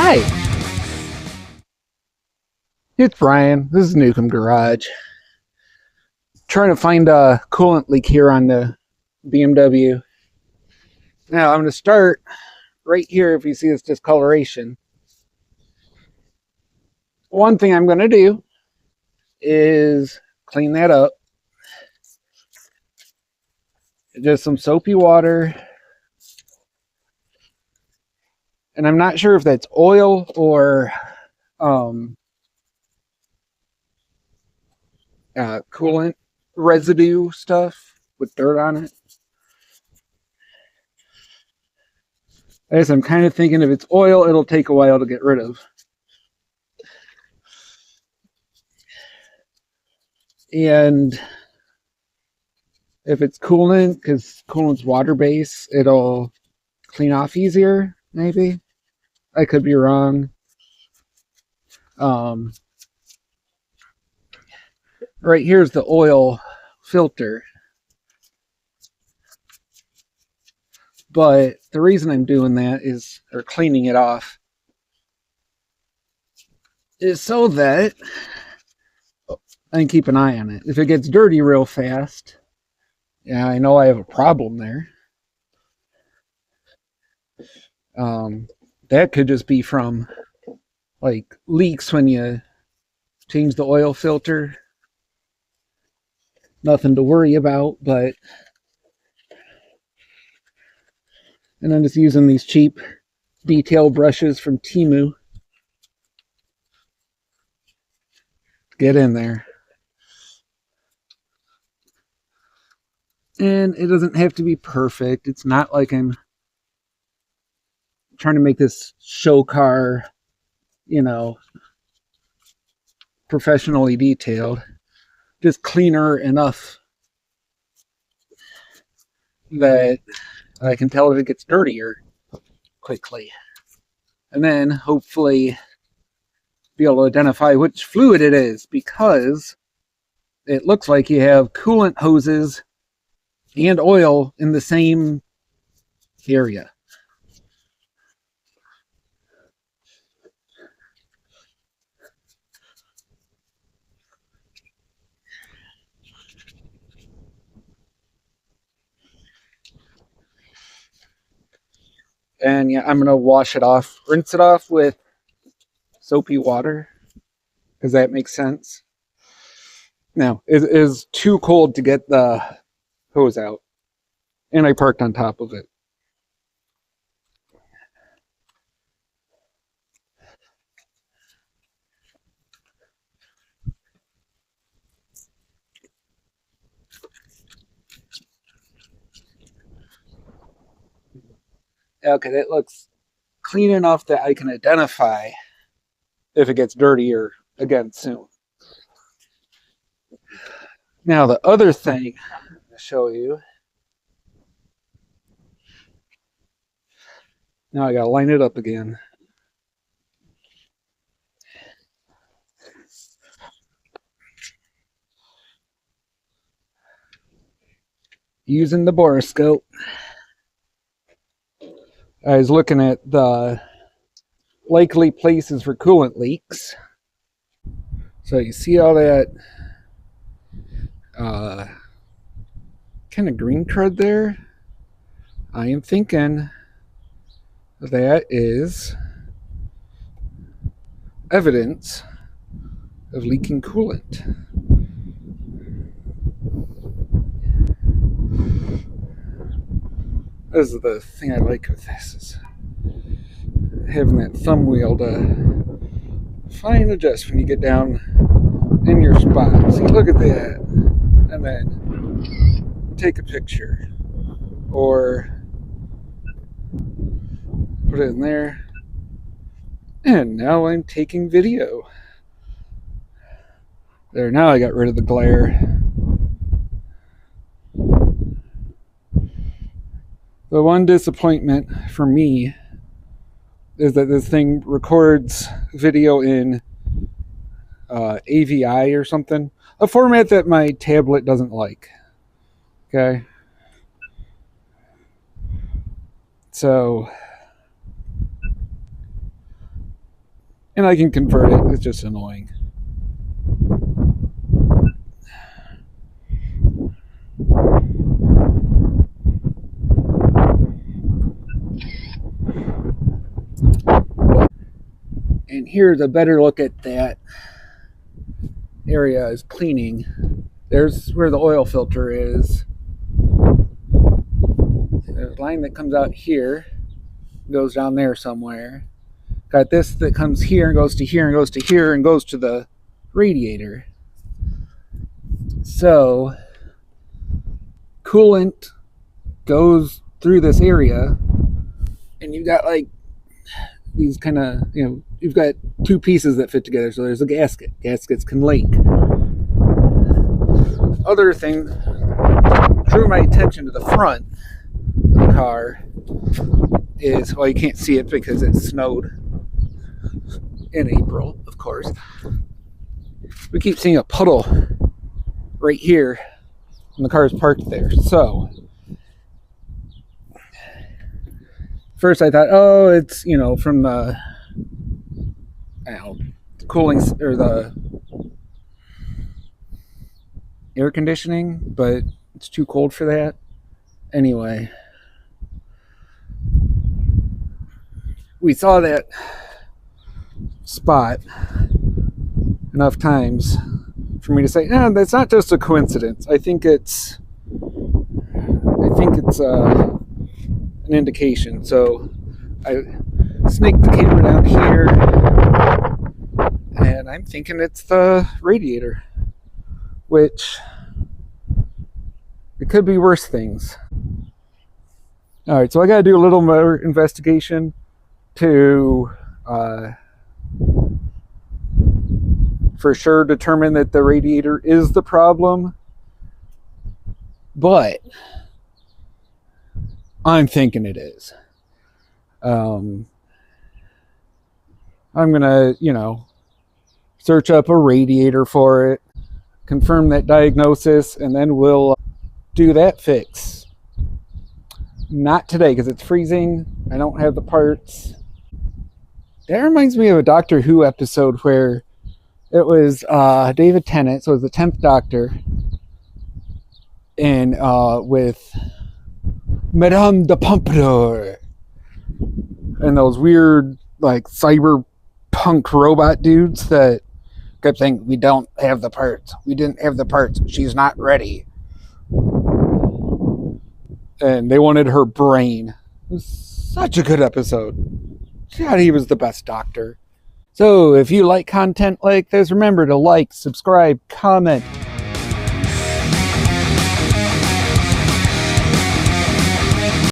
Hi, it's Brian. This is Newcomb Garage. Trying to find a coolant leak here on the BMW. Now I'm going to start right here. If you see this discoloration, one thing I'm going to do is clean that up. Just some soapy water. And I'm not sure if that's oil or coolant residue stuff with dirt on it. As I'm kind of thinking if it's oil, it'll take a while to get rid of. And if it's coolant, because coolant's water-based, it'll clean off easier, maybe. I could be wrong. Right here's the oil filter. But the reason I'm doing that is, or cleaning it off, is so that I can keep an eye on it. If it gets dirty real fast, yeah, I know I have a problem there. That could just be from like leaks when you change the oil filter. Nothing to worry about, but and I'm just using these cheap detail brushes from Temu. Get in there. And it doesn't have to be perfect. It's not like I'm trying to make this show car, you know, professionally detailed. Just cleaner enough that I can tell if it gets dirtier quickly. And then hopefully be able to identify which fluid it is, because it looks like you have coolant hoses and oil in the same area. And yeah, I'm going to wash it off, rinse it off with soapy water, because that makes sense. Now, it is too cold to get the hose out, and I parked on top of it. Okay, that looks clean enough that I can identify if it gets dirtier again soon. Now, the other thing I'll show you. Now I gotta line it up again. Using the boroscope, I was looking at the likely places for coolant leaks. So you see all that kind of green crud there? I am thinking that is evidence of leaking coolant. This is the thing I like with this, is having that thumb wheel to fine adjust when you get down in your spot. See, look at that. And then take a picture or put it in there. And now I'm taking video. There, now I got rid of the glare. The one disappointment for me is that this thing records video in AVI or something, a format that my tablet doesn't like. Okay, so And I can convert it. It's just annoying. And here's a better look at that area is cleaning. There's where the oil filter is. There's a line that comes out here, goes down there somewhere. Got this that comes here and goes to here and goes to here and goes to the radiator. So coolant goes through this area, and you've got like these kind of, you've got two pieces that fit together. So there's a gasket. Gaskets can leak. Other thing drew my attention to the front of the car is, well, you can't see it because it snowed in April, of course. We keep seeing a puddle right here, and the car is parked there. So first I thought, oh, it's, from the, cooling or the air conditioning, but it's too cold for that. Anyway, we saw that spot enough times for me to say, no, that's not just a coincidence. I think it's an indication. So I snaked the camera down here, and I'm thinking it's the radiator, which it could be worse things. All right, so I got to do a little more investigation to for sure determine that the radiator is the problem, but I'm thinking it is. I'm gonna, search up a radiator for it, confirm that diagnosis, and then we'll do that fix. Not today because it's freezing. I don't have the parts. That reminds me of a Doctor Who episode where it was David Tennant, so it was the 10th Doctor, and with Madame de Pompadour and those weird, like, cyberpunk robot dudes that kept saying, we don't have the parts. We didn't have the parts. She's not ready. And they wanted her brain. It was such a good episode. God, he was the best Doctor. So if you like content like this, remember to like, subscribe, comment,